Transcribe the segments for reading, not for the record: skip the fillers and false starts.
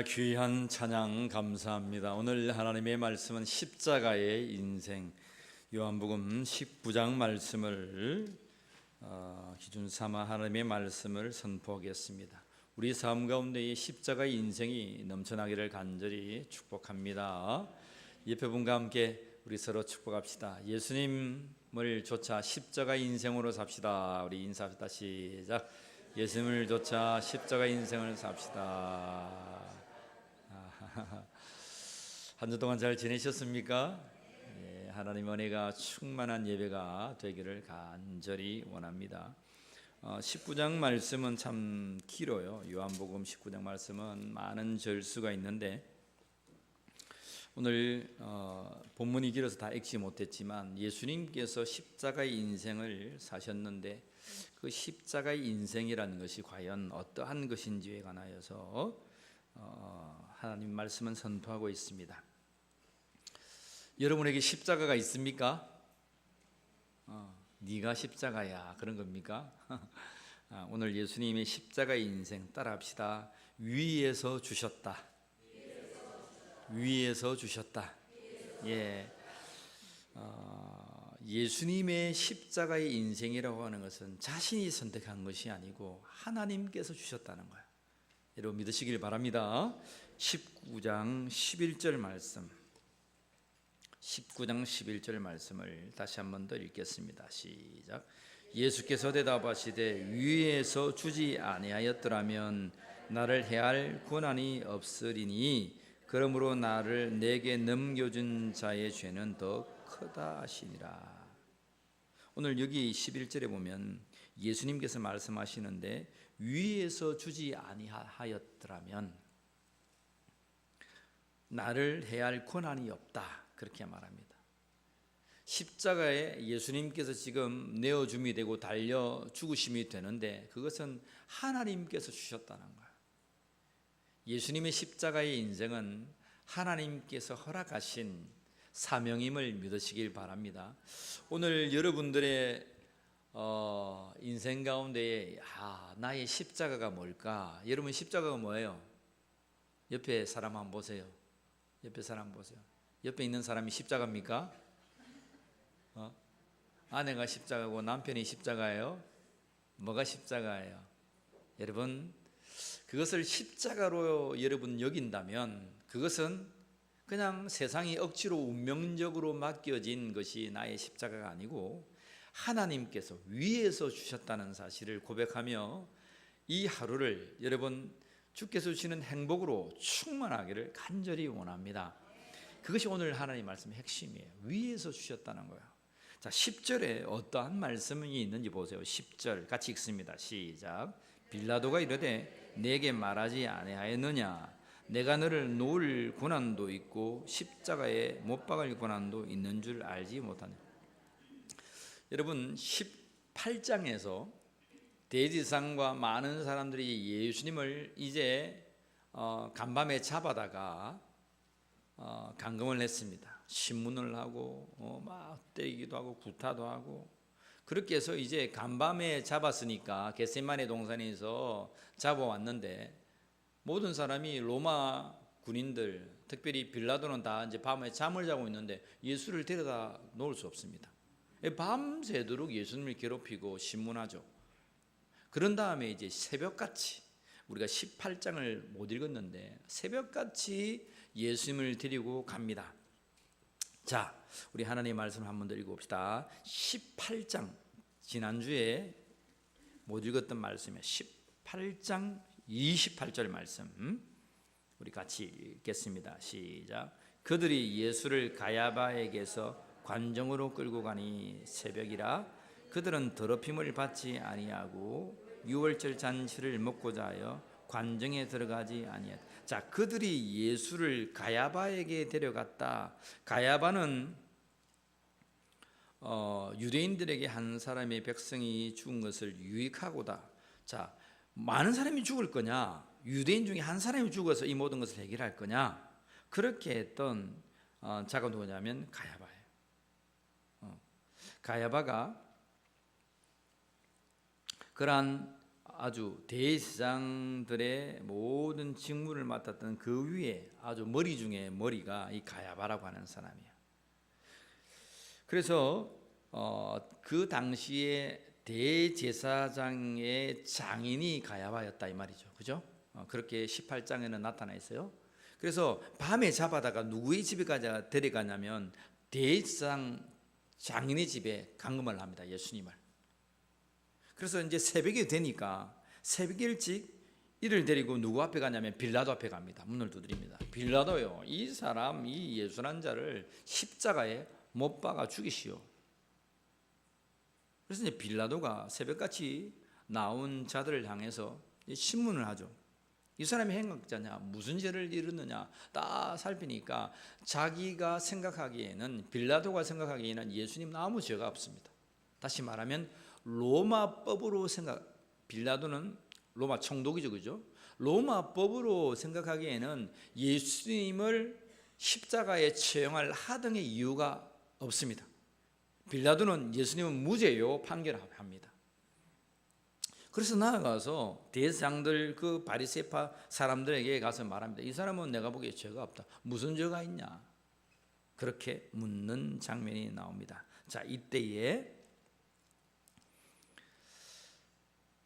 귀한 찬양 감사합니다. 오늘 하나님의 말씀은 십자가의 인생, 요한복음 19장 말씀을 기준 삼아 하나님의 말씀을 선포하겠습니다. 우리 삶 가운데 이 십자가의 인생이 넘쳐나기를 간절히 축복합니다. 옆에 분과 함께 우리 서로 축복합시다. 예수님을 좇아 십자가의 인생으로 삽시다. 우리 인사합시다. 시작. 예수님을 좇아 십자가의 인생을 삽시다. 한 주 동안 잘 지내셨습니까? 하나님 은혜가 충만한 예배가 되기를 간절히 원합니다. 19장 말씀은 참 길어요. 요한복음 19장 말씀은 많은 절수가 있는데 오늘 본문이 길어서 다 읽지 못했지만 예수님께서 십자가의 인생을 사셨는데 그 십자가의 인생이라는 것이 과연 어떠한 것인지에 관하여서 하나님 말씀은 선포하고 있습니다. 여러분에게 십자가가 있습니까? 네가 십자가야 그런 겁니까? 오늘 예수님의 십자가의 인생 따라합시다. 위에서 주셨다. 위에서 주셨다. 예. 예수님의 십자가의 인생이라고 하는 것은 자신이 선택한 것이 아니고 하나님께서 주셨다는 거예요. 여러분 믿으시길 바랍니다. 19장 11절 말씀, 19장 11절 말씀을 다시 한 번 더 읽겠습니다. 시작. 예수께서 대답하시되 위에서 주지 아니하였더라면 나를 해할 권한이 없으리니 그러므로 나를 내게 넘겨준 자의 죄는 더 크다 하시니라. 오늘 여기 11절에 보면 예수님께서 말씀하시는데 위에서 주지 아니하였더라면 나를 해할 권한이 없다 그렇게 말합니다. 십자가에 예수님께서 지금 내어줌이 되고 달려 죽으심이 되는데 그것은 하나님께서 주셨다는 거예요. 예수님의 십자가의 인생은 하나님께서 허락하신 사명임을 믿으시길 바랍니다. 오늘 여러분들의 인생 가운데 나의 십자가가 뭘까? 여러분 십자가가 뭐예요? 옆에 사람 한번 보세요. 옆에 사람 보세요. 옆에 있는 사람이 십자가입니까? 아내가 십자가고 남편이 십자가예요? 뭐가 십자가예요? 여러분 그것을 십자가로 여러분 여긴다면 그것은 그냥 세상이 억지로 운명적으로 맡겨진 것이 나의 십자가가 아니고 하나님께서 위에서 주셨다는 사실을 고백하며 이 하루를 여러분 주께서 주시는 행복으로 충만하기를 간절히 원합니다. 그것이 오늘 하나님 말씀의 핵심이에요. 위에서 주셨다는 거예요. 자, 10절에 어떠한 말씀이 있는지 보세요. 10절 같이 읽습니다. 시작. 빌라도가 이르되 내게 말하지 아니하였느냐? 내가 너를 놓을 고난도 있고 십자가에 못 박을 고난도 있는 줄 알지 못하냐? 여러분 18장에서 대지상과 많은 사람들이 예수님을 이제 간밤에 잡아다가 감금을 했습니다. 신문을 하고 막 때리기도 하고 구타도 하고 그렇게 해서 이제 간밤에 잡았으니까 겟세마네 동산에서 잡아왔는데 모든 사람이 로마 군인들 특별히 빌라도는 다 이제 밤에 잠을 자고 있는데 예수를 데려다 놓을 수 없습니다. 밤새도록 예수님을 괴롭히고 신문하죠. 그런 다음에 이제 새벽같이 우리가 18장을 못 읽었는데 새벽같이 예수님을 데리고 갑니다. 자, 우리 하나님의 말씀을 한 번 더 읽어봅시다. 18장 지난주에 못 읽었던 말씀이에요. 18장 28절 말씀 우리 같이 읽겠습니다. 시작. 그들이 예수를 가야바에게서 관정으로 끌고 가니 새벽이라 그들은 더럽힘을 받지 아니하고 유월절 잔치를 먹고자 하여 관정에 들어가지 아니했다. 자, 그들이 예수를 가야바에게 데려갔다. 가야바는 유대인들에게 한 사람의 백성이 죽은 것을 유익하고다. 자, 많은 사람이 죽을 거냐? 유대인 중에 한 사람이 죽어서 이 모든 것을 해결할 거냐? 그렇게 했던 자가 누구냐면 가야바예요. 가야바가 그러한 아주 대제사장들의 모든 직무를 맡았던 그 위에 아주 머리 중에 머리가 이 가야바라고 하는 사람이에요. 그래서 그 당시에 대제사장의 장인이 가야바였다 이 말이죠. 그죠? 그렇게 18장에는 나타나 있어요. 그래서 밤에 잡아다가 누구의 집에까지 데려가냐면 대제사장 장인의 집에 감금을 합니다. 예수님을. 그래서 이제 새벽이 되니까 새벽 일찍 이를 데리고 누구 앞에 가냐면 빌라도 앞에 갑니다. 문을 두드립니다. 빌라도요, 이 사람 이 예수란 자를 십자가에 못 박아 죽이시오. 그래서 이제 빌라도가 새벽같이 나온 자들을 향해서 신문을 하죠. 이 사람이 행악자냐, 무슨 죄를 이루느냐 딱 살피니까 자기가 생각하기에는, 빌라도가 생각하기에는 예수님은 아무 죄가 없습니다. 다시 말하면 로마법으로 빌라도는 로마 총독이죠, 그죠? 로마법으로 생각하기에는 예수님을 십자가에 처형할 하등의 이유가 없습니다. 빌라도는 예수님은 무죄요 판결합니다. 그래서 나아가서 대제사장들 그 바리새파 사람들에게 가서 말합니다. 이 사람은 내가 보기에 죄가 없다. 무슨 죄가 있냐? 그렇게 묻는 장면이 나옵니다. 자, 이때에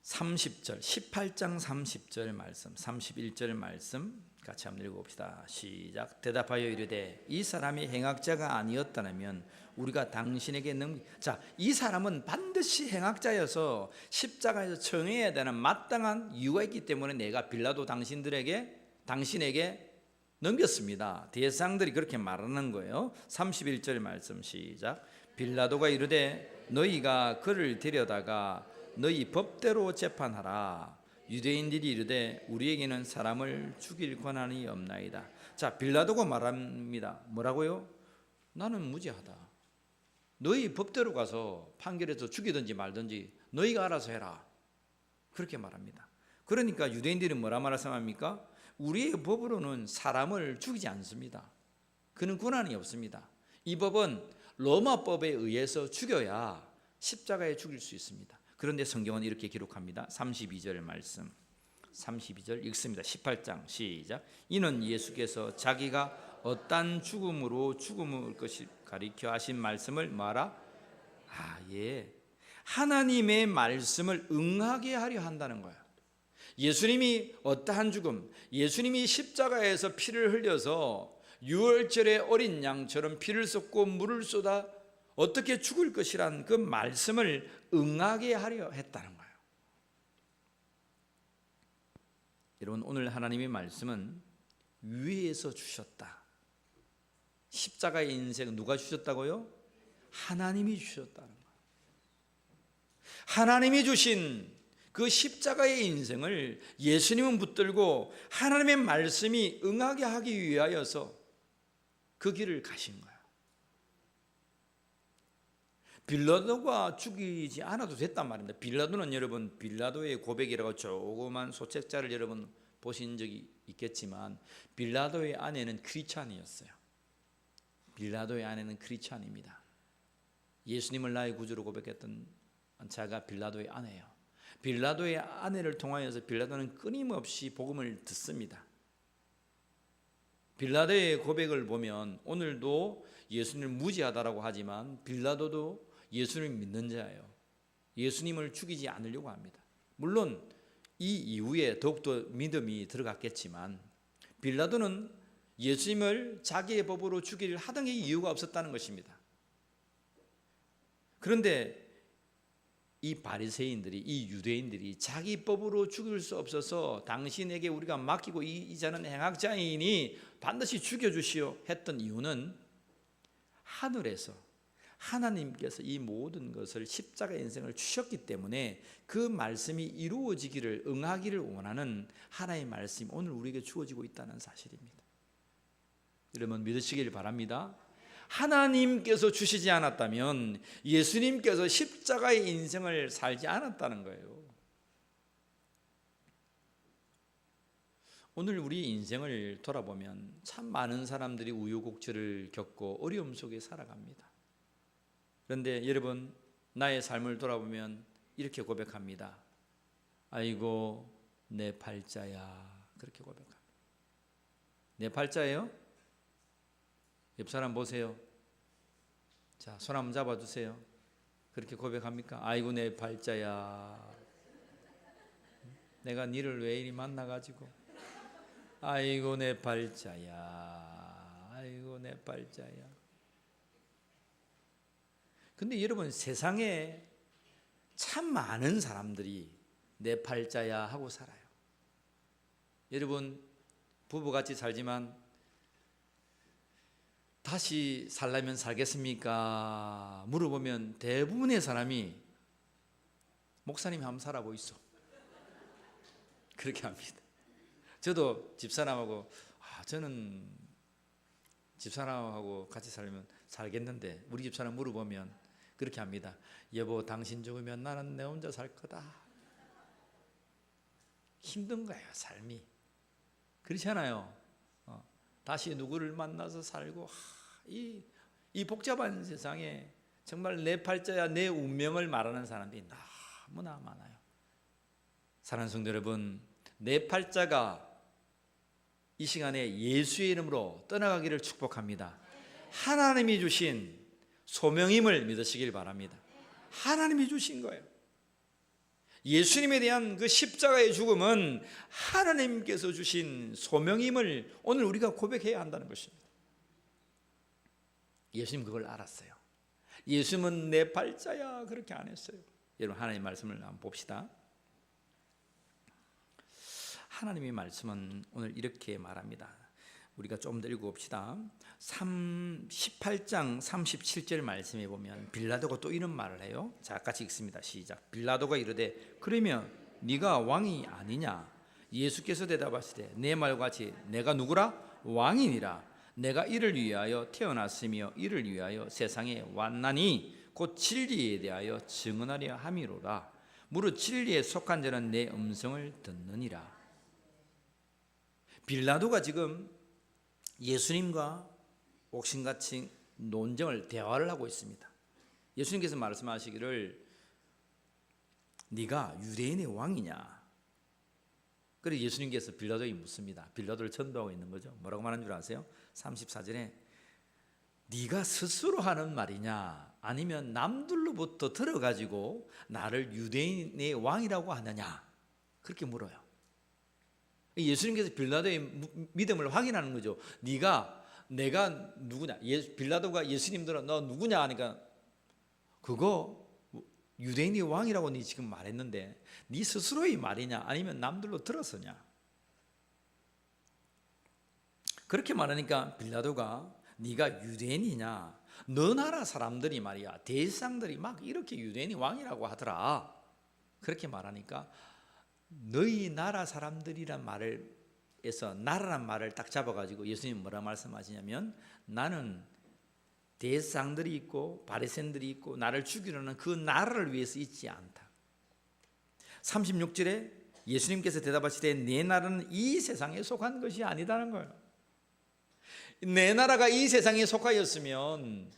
30절, 18장 30절 말씀, 31절 말씀 같이 한번 읽어봅시다. 시작. 대답하여 이르되 이 사람이 행악자가 아니었다면 우리가 당신에게 자, 이 사람은 반드시 행악자여서 십자가에서 처형해야 되는 마땅한 이유가 있기 때문에 내가 빌라도 당신에게 넘겼습니다. 대제사장들이 그렇게 말하는 거예요. 31절 말씀 시작. 빌라도가 이르되 너희가 그를 데려다가 너희 법대로 재판하라. 유대인들이 이르되 우리에게는 사람을 죽일 권한이 없나이다. 자, 빌라도가 말합니다. 뭐라고요? 나는 무죄하다. 너희 법대로 가서 판결해서 죽이든지 말든지 너희가 알아서 해라. 그렇게 말합니다. 그러니까 유대인들이 뭐라 말씀합니까? 우리의 법으로는 사람을 죽이지 않습니다. 그는 권한이 없습니다. 이 법은 로마법에 의해서 죽여야 십자가에 죽일 수 있습니다. 그런데 성경은 이렇게 기록합니다. 32절 말씀, 32절 읽습니다. 18장 시작. 이는 예수께서 자기가 어떤 죽음으로 죽음을 것이 가리켜 하신 말씀을 말하 예, 하나님의 말씀을 응하게 하려 한다는 거예요. 예수님이 어떠한 죽음, 예수님이 십자가에서 피를 흘려서 유월절의 어린 양처럼 피를 쏟고 물을 쏟아 어떻게 죽을 것이란 그 말씀을 응하게 하려 했다는 거예요. 여러분, 오늘 하나님의 말씀은 위에서 주셨다. 십자가의 인생 누가 주셨다고요? 하나님이 주셨다는 거예요. 하나님이 주신 그 십자가의 인생을 예수님은 붙들고 하나님의 말씀이 응하게 하기 위하여서 그 길을 가신 거예요. 빌라도가 죽이지 않아도 됐단 말입니다. 빌라도는 여러분, 빌라도의 고백이라고 조그만 소책자를 여러분 보신 적이 있겠지만 빌라도의 아내는 크리스찬이었어요. 빌라도의 아내는 크리스찬입니다. 예수님을 나의 구주로 고백했던 자가 빌라도의 아내예요. 빌라도의 아내를 통하여서 빌라도는 끊임없이 복음을 듣습니다. 빌라도의 고백을 보면 오늘도 예수님을 무지하다라고 하지만 빌라도도 예수님을 믿는 자예요. 예수님을 죽이지 않으려고 합니다. 물론 이 이후에 더욱더 믿음이 들어갔겠지만 빌라도는 예수님을 자기의 법으로 죽이려 하등의 이유가 없었다는 것입니다. 그런데 이 바리새인들이, 이 유대인들이 자기 법으로 죽일 수 없어서 당신에게 우리가 맡기고 이 자는 행악자이니 반드시 죽여주시오 했던 이유는 하늘에서 하나님께서 이 모든 것을 십자가 인생을 주셨기 때문에 그 말씀이 이루어지기를 응하기를 원하는 하나의 말씀이 오늘 우리에게 주어지고 있다는 사실입니다. 여러분 믿으시길 바랍니다. 하나님께서 주시지 않았다면 예수님께서 십자가의 인생을 살지 않았다는 거예요. 오늘 우리 인생을 돌아보면 참 많은 사람들이 우여곡절을 겪고 어려움 속에 살아갑니다. 그런데 여러분, 나의 삶을 돌아보면 이렇게 고백합니다. 아이고 내 팔자야. 그렇게 고백합니다. 내 팔자예요? 옆 사람 보세요. 자, 손 한번 잡아주세요. 그렇게 고백합니까? 아이고 내 팔자야. 내가 니를 왜 이리 만나가지고. 아이고 내 팔자야. 아이고 내 팔자야. 근데 여러분, 세상에 참 많은 사람들이 내 팔자야 하고 살아요. 여러분, 부부같이 살지만 다시 살려면 살겠습니까? 물어보면 대부분의 사람이 목사님 한번 살아보이소. 그렇게 합니다. 저도 집사람하고 저는 집사람하고 같이 살면 살겠는데 우리 집사람 물어보면 그렇게 합니다. 여보, 당신 죽으면 나는 내 혼자 살 거다. 힘든 거예요, 삶이. 그렇잖아요. 다시 누구를 만나서 살고 이 복잡한 세상에 정말 내 팔자야 내 운명을 말하는 사람들이 너무나 많아요. 사랑하는 성도 여러분, 내 팔자가 이 시간에 예수의 이름으로 떠나가기를 축복합니다. 하나님이 주신 소명임을 믿으시길 바랍니다. 하나님이 주신 거예요. 예수님에 대한 그 십자가의 죽음은 하나님께서 주신 소명임을 오늘 우리가 고백해야 한다는 것입니다. 예수님 그걸 알았어요. 예수님은 내 팔자야 그렇게 안 했어요. 여러분, 하나님의 말씀을 한번 봅시다. 하나님의 말씀은 오늘 이렇게 말합니다. 우리가 좀 더 읽어봅시다. 18장 37절 말씀에 보면 빌라도가 또 이런 말을 해요. 자, 같이 읽습니다. 시작. 빌라도가 이르되 그러면 네가 왕이 아니냐? 예수께서 대답하시되 내 말과 같이 내가 누구라? 왕이니라. 내가 이를 위하여 태어났으며 이를 위하여 세상에 왔나니 곧 진리에 대하여 증언하려 함이로라. 무릇 진리에 속한 자는 내 음성을 듣느니라. 빌라도가 지금 예수님과 옥신같이 논쟁을 대화를 하고 있습니다. 예수님께서 말씀하시기를 네가 유대인의 왕이냐? 그래서 예수님께서 빌라도에게 묻습니다. 빌라도를 전도하고 있는 거죠. 뭐라고 말하는 줄 아세요? 34절에 네가 스스로 하는 말이냐 아니면 남들로부터 들어가지고 나를 유대인의 왕이라고 하느냐? 그렇게 물어요. 예수님께서 빌라도의 믿음을 확인하는 거죠. 내가 누구냐? 빌라도가 예수님들은 너 누구냐 하니까 그거 유대인의 왕이라고 네 지금 말했는데 네 스스로의 말이냐 아니면 남들로 들었으냐? 그렇게 말하니까 빌라도가 네가 유대인이냐? 너 나라 사람들이 말이야 대상들이 막 이렇게 유대인이 왕이라고 하더라. 그렇게 말하니까 너희 나라 사람들이란 말을 해서 나라란 말을 딱 잡아가지고 예수님 뭐라 말씀하시냐면 나는 대상들이 있고 바리새인들이 있고 나를 죽이려는 그 나라를 위해서 있지 않다. 36절에 예수님께서 대답하시되 내 나라는 이 세상에 속한 것이 아니다는 거예요. 내 나라가 이 세상에 속하였으면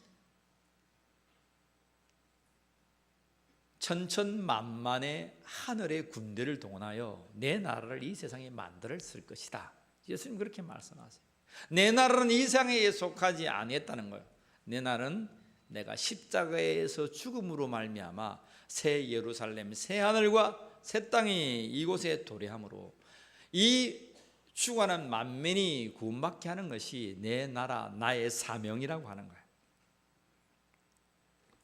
천천만만의 하늘의 군대를 동원하여 내 나라를 이 세상에 만들었을 것이다. 예수님 그렇게 말씀하세요. 내 나라는 이 세상에 속하지 아니했다는 거예요. 내 나라는 내가 십자가에서 죽음으로 말미암아 새 예루살렘 새 하늘과 새 땅이 이곳에 도래함으로 이 죽어가는 만민이 구원받게 하는 것이 내 나라 나의 사명이라고 하는 거예요.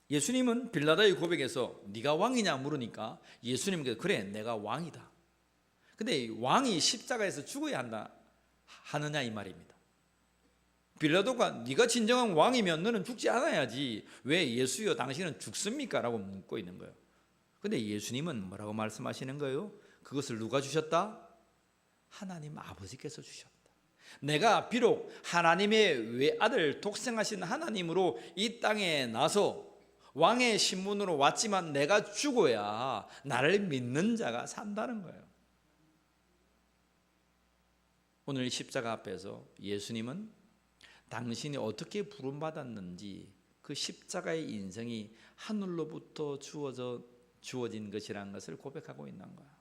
예수님은 빌라도의 고백에서 네가 왕이냐 물으니까 예수님께서 그래 내가 왕이다. 근데 왕이 십자가에서 죽어야 하느냐 이 말입니다. 빌라도가 네가 진정한 왕이면 너는 죽지 않아야지 왜 예수여 당신은 죽습니까? 라고 묻고 있는 거예요. 근데 예수님은 뭐라고 말씀하시는 거예요? 그것을 누가 주셨다? 하나님 아버지께서 주셨다. 내가 비록 하나님의 외아들 독생하신 하나님으로 이 땅에 나서 왕의 신분으로 왔지만 내가 죽어야 나를 믿는 자가 산다는 거예요. 오늘 십자가 앞에서 예수님은 당신이 어떻게 부름받았는지 그 십자가의 인생이 하늘로부터 주어진 것이라는 것을 고백하고 있는 거예요.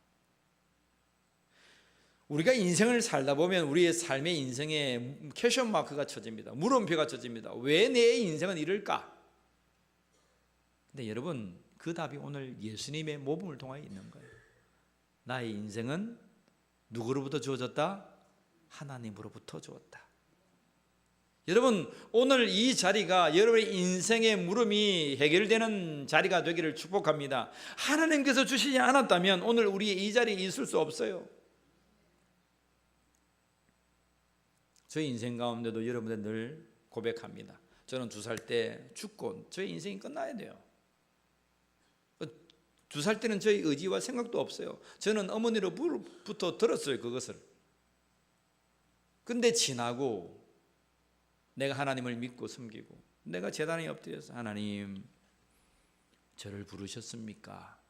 우리가 인생을 살다 보면 우리의 삶의 인생에 퀘션 마크가 쳐집니다. 물음표가 쳐집니다. 왜 내 인생은 이럴까? 근데 여러분, 그 답이 오늘 예수님의 모범을 통하여 있는 거예요. 나의 인생은 누구로부터 주어졌다? 하나님으로부터 주었다. 여러분, 오늘 이 자리가 여러분의 인생의 물음이 해결되는 자리가 되기를 축복합니다. 하나님께서 주시지 않았다면 오늘 우리의 이 자리에 있을 수 없어요. 저희 인생 가운데도 여러분들 늘 고백합니다. 저는 2살 때 죽고 저희 인생이 끝나야 돼요. 2살 때는 저희 의지와 생각도 없어요. 저는 어머니로부터 들었어요, 그것을. 근데 지나고 내가 하나님을 믿고 섬기고 내가 제단에 엎드려서 하나님, 저를 부르셨습니까?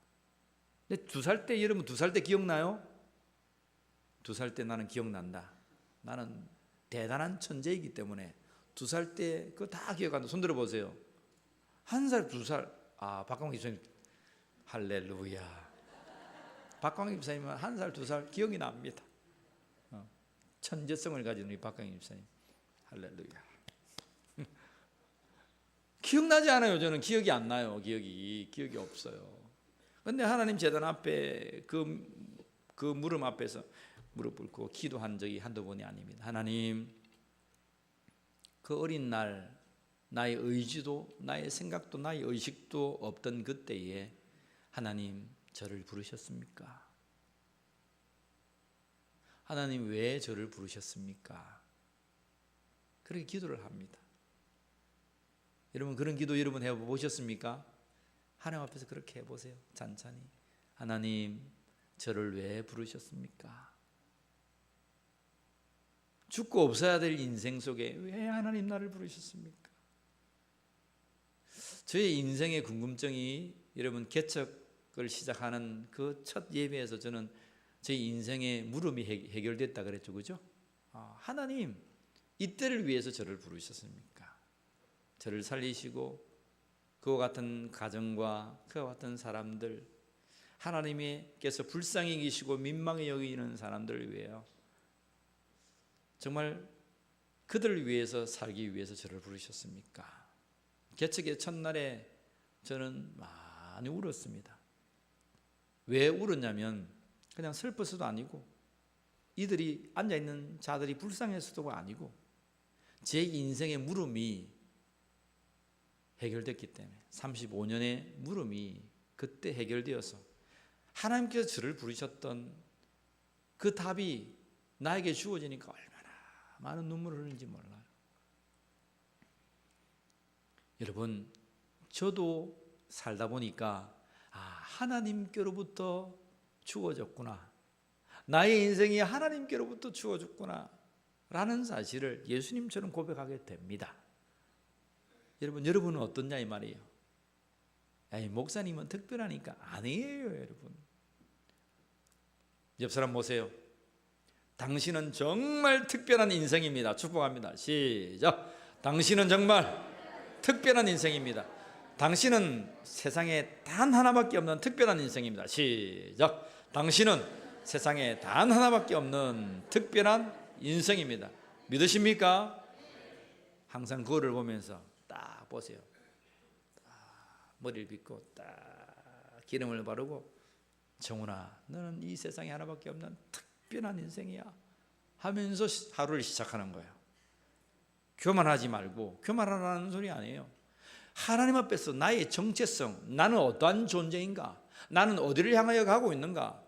근데 2살 때, 여러분 2살 때 기억나요? 2살 때 나는 기억난다. 나는 대단한 천재이기 때문에 2살 때 그거 다 기억한다. 손 들어보세요. 1살, 2살. 박광희 집사님, 할렐루야. 박광희 집사님은 1살, 2살 기억이 납니다. 천재성을 가진 우리 박광희 집사님, 할렐루야. 기억나지 않아요. 저는 기억이 안 나요. 기억이 없어요. 근데 하나님 제단 앞에 그 무릎 앞에서 무릎 꿇고 기도한 적이 한두 번이 아닙니다. 하나님, 그 어린 날 나의 의지도 나의 생각도 나의 의식도 없던 그때에 하나님, 저를 부르셨습니까? 하나님, 왜 저를 부르셨습니까? 그렇게 기도를 합니다. 여러분, 그런 기도 여러분 해보셨습니까? 하나님 앞에서 그렇게 해보세요. 찬찬히. 하나님, 저를 왜 부르셨습니까? 죽고 없어야 될 인생 속에 왜 하나님 나를 부르셨습니까? 저의 인생의 궁금증이 여러분 개척을 시작하는 그 첫 예배에서 저는 제 인생의 물음이 해결됐다 그랬죠, 그죠? 하나님, 이때를 위해서 저를 부르셨습니까? 저를 살리시고 그와 같은 가정과 그와 같은 사람들, 하나님께서 불쌍히 여기시고 민망히 여기는 사람들을 위하여 정말 그들을 위해서 살기 위해서 저를 부르셨습니까? 개척의 첫날에 저는 많이 울었습니다. 왜 울었냐면 그냥 슬퍼서도 아니고 이들이 앉아있는 자들이 불쌍해서도가 아니고 제 인생의 물음이 해결됐기 때문에 35년의 물음이 그때 해결되어서 하나님께서 저를 부르셨던 그 답이 나에게 주어지니까 얼마나 많은 눈물을 흘리는지 몰라요. 여러분, 저도 살다 보니까 하나님께로부터 주어졌구나, 나의 인생이 하나님께로부터 주어졌구나 라는 사실을 예수님처럼 고백하게 됩니다. 여러분은 어떻냐 이 말이에요. 목사님은 특별하니까. 아니에요. 여러분, 옆 사람 보세요. 당신은 정말 특별한 인생입니다. 축복합니다. 시작. 당신은 정말 특별한 인생입니다. 당신은 세상에 단 하나밖에 없는 특별한 인생입니다. 시작. 당신은 세상에 단 하나밖에 없는 특별한 인생입니다. 믿으십니까? 항상 그거를 보면서 딱 보세요. 딱 머리를 빗고 딱 기름을 바르고, 정훈아, 너는 이 세상에 하나밖에 없는 특별한 인생이야 하면서 하루를 시작하는 거예요. 교만하지 말고, 교만하라는 소리 아니에요. 하나님 앞에서 나의 정체성, 나는 어떠한 존재인가, 나는 어디를 향하여 가고 있는가,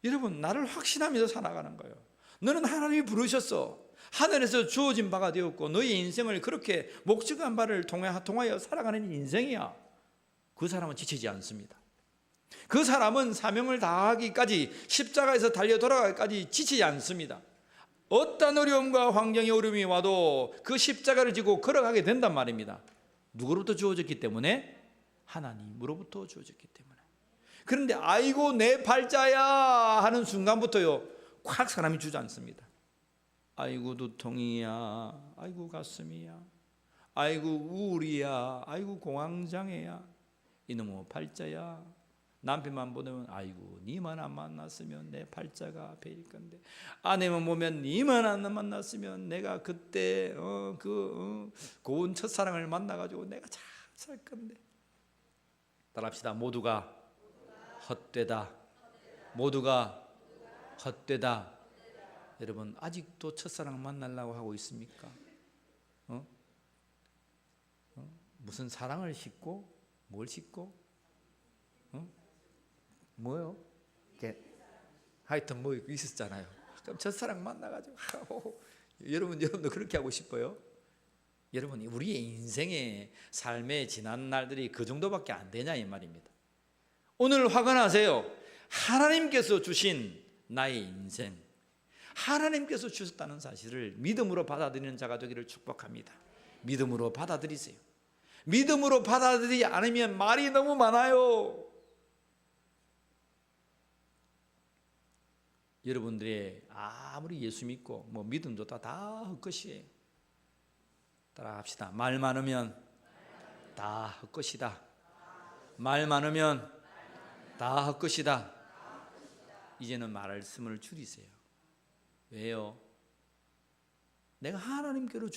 여러분, 나를 확신하면서 살아가는 거예요. 너는 하나님이 부르셨어. 하늘에서 주어진 바가 되었고 너의 인생을 그렇게 목적한 바를 통하여 살아가는 인생이야. 그 사람은 지치지 않습니다. 그 사람은 사명을 다하기까지, 십자가에서 달려 돌아가기까지 지치지 않습니다. 어떤 어려움과 환경의 어려움이 와도 그 십자가를 지고 걸어가게 된단 말입니다. 누구로부터 주어졌기 때문에? 하나님으로부터 주어졌기 때문에. 그런데 아이고 내 발자야 하는 순간부터요, 콱 사람이 주저앉습니다. 아이고 두통이야, 아이고 가슴이야, 아이고 우울이야, 아이고 공황장애야, 이놈의 발자야, 남편만 보면 아이고 니만 안 만났으면 내 팔자가 베일 건데, 아내만 보면 니만 안 만났으면 내가 그때 고운 첫사랑을 만나가지고 내가 잘 살 건데. 따라합시다. 모두가 헛되다. 모두가 헛되다. 여러분 아직도 첫사랑 만나려고 하고 있습니까? 무슨 사랑을 싣고 뭘 싣고? 뭐요? 하여튼 뭐 있었잖아요. 그럼 첫사랑 만나가지고 여러분도 그렇게 하고 싶어요? 여러분 우리의 인생의 삶의 지난 날들이 그 정도밖에 안 되냐 이 말입니다. 오늘 확언하세요. 하나님께서 주신 나의 인생, 하나님께서 주셨다는 사실을 믿음으로 받아들이는 자가 되기를 축복합니다. 믿음으로 받아들이세요. 믿음으로 받아들이지 않으면 말이 너무 많아요. 여러분들의 아무리 예수 믿고 뭐 믿음 좋다 다 헛것이에요. 따라합시다. 말 많으면 다 헛것이다. 말 많으면 다 헛것이다. 이제는 말씀을 줄이세요. 왜요? 내가 하나님께로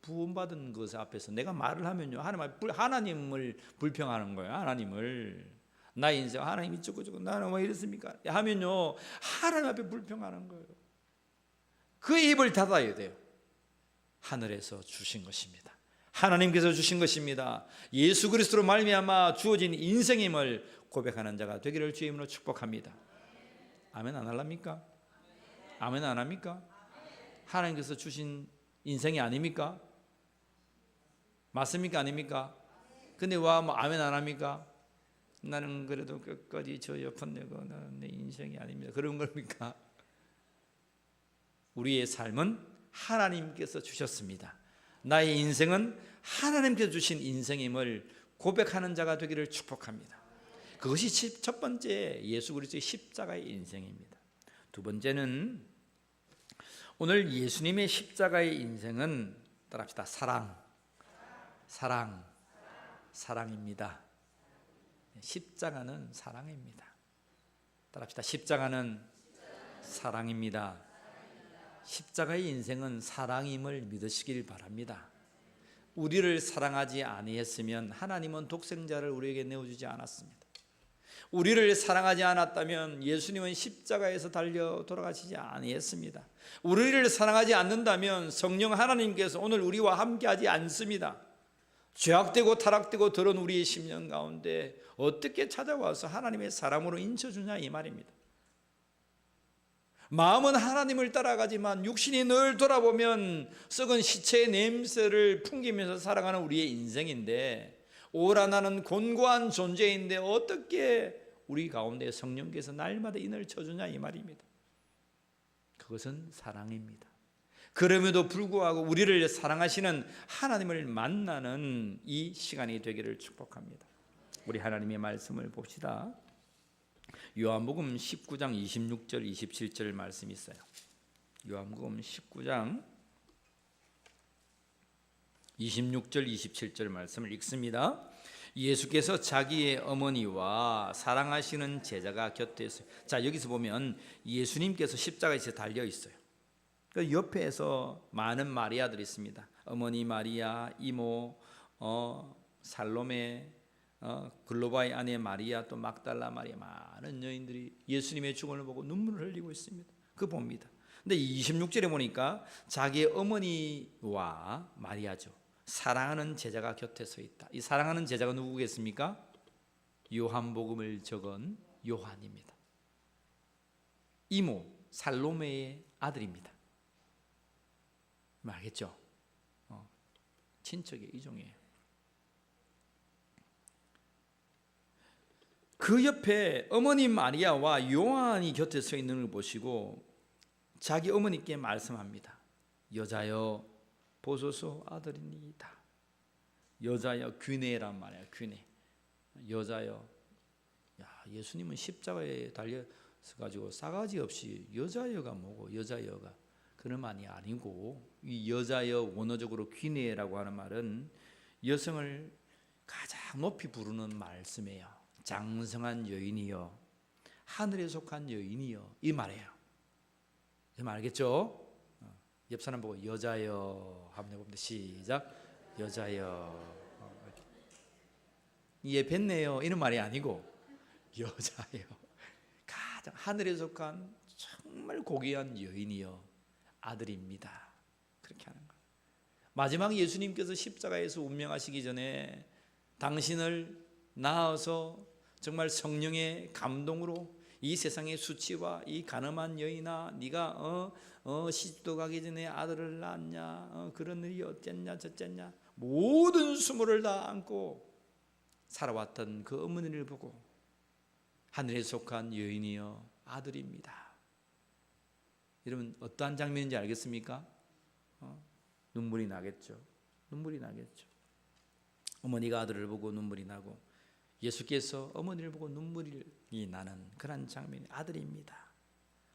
부원받은 것 앞에서 내가 말을 하면요, 하나님을 불평하는 거예요. 하나님을. 나의 인생 하나님이 저거 나는 왜 이랬습니까? 하면요 하나님 앞에 불평하는 거예요. 그 입을 닫아야 돼요. 하늘에서 주신 것입니다. 하나님께서 주신 것입니다. 예수 그리스도로 말미암아 주어진 인생임을 고백하는 자가 되기를 주의 이름으로 축복합니다. 아멘 안 할랍니까? 아멘 안 합니까? 하나님께서 주신 인생이 아닙니까? 맞습니까? 아닙니까? 근데 왜 아멘 안 합니까? 나는 그래도 끝까지 저 옆은 내거나 내 인생이 아닙니다. 그런 겁니까? 우리의 삶은 하나님께서 주셨습니다. 나의 인생은 하나님께서 주신 인생임을 고백하는 자가 되기를 축복합니다. 그것이 첫 번째 예수 그리스도의 십자가의 인생입니다. 두 번째는 오늘 예수님의 십자가의 인생은 따라합시다. 사랑입니다. 십자가는 사랑입니다. 따라합시다. 십자가는 사랑입니다. 십자가의 인생은 사랑임을 믿으시길 바랍니다. 우리를 사랑하지 아니했으면 하나님은 독생자를 우리에게 내어주지 않았습니다. 우리를 사랑하지 않았다면 예수님은 십자가에서 달려 돌아가시지 아니했습니다. 우리를 사랑하지 않는다면 성령 하나님께서 오늘 우리와 함께하지 않습니다. 죄악되고 타락되고 더러운 우리의 심령 가운데 어떻게 찾아와서 하나님의 사람으로 인쳐주냐 이 말입니다. 마음은 하나님을 따라가지만 육신이 늘 돌아보면 썩은 시체의 냄새를 풍기면서 살아가는 우리의 인생인데, 오라 나는 곤고한 존재인데 어떻게 우리 가운데 성령께서 날마다 인을 쳐주냐 이 말입니다. 그것은 사랑입니다. 그럼에도 불구하고 우리를 사랑하시는 하나님을 만나는 이 시간이 되기를 축복합니다. 우리 하나님의 말씀을 봅시다. 요한복음 19장 26절 27절 말씀이 있어요. 요한복음 19장 26절 27절 말씀을 읽습니다. 예수께서 자기의 어머니와 사랑하시는 제자가 곁에 있어요. 자, 여기서 보면 예수님께서 십자가에 달려 있어요. 그 옆에서 많은 마리아들이 있습니다. 어머니 마리아, 이모 살로메, 글로바의 아내 마리아, 또 막달라 마리아, 많은 여인들이 예수님의 죽음을 보고 눈물을 흘리고 있습니다. 그거 봅니다. 근데 26절에 보니까 자기의 어머니와 마리아죠, 사랑하는 제자가 곁에 서 있다. 이 사랑하는 제자가 누구겠습니까? 요한복음을 적은 요한입니다. 이모 살로메의 아들입니다. 알겠죠? 친척의 이종이에요. 그 옆에 어머니 마리아와 요한이 곁에 서 있는 걸 보시고 자기 어머니께 말씀합니다. 여자여 보소서 아들이니이다. 여자여, 귀내란 말이야. 귀내. 여자여. 야, 예수님은 십자가에 달려서 가지고 싸가지 없이 여자여가 뭐고, 여자여가 그런 말이 아니고, 이 여자여 원어적으로 귀내라고 하는 말은 여성을 가장 높이 부르는 말씀이에요. 장성한 여인이여, 하늘에 속한 여인이여, 이 말이에요. 이 말 알겠죠? 옆 사람 보고 여자여 하면 해봅니다. 시작. 여자여. 예, 뵀네요 이런 말이 아니고 여자여, 가장 하늘에 속한 정말 고귀한 여인이여, 아들입니다. 그렇게 하는 거예요. 마지막 예수님께서 십자가에서 운명하시기 전에 당신을 낳아서 정말 성령의 감동으로 이 세상의 수치와 이 가늠한 여인아, 네가 시집도 가기 전에 아들을 낳았냐, 그런 일이 어쨌냐 저쨌냐, 모든 수모를 다 안고 살아왔던 그 어머니를 보고 하늘에 속한 여인이여, 아들입니다. 여러분 어떠한 장면인지 알겠습니까? 눈물이 나겠죠. 눈물이 나겠죠. 어머니가 아들을 보고 눈물이 나고 예수께서 어머니를 보고 눈물이 나는 그런 장면이 아들입니다.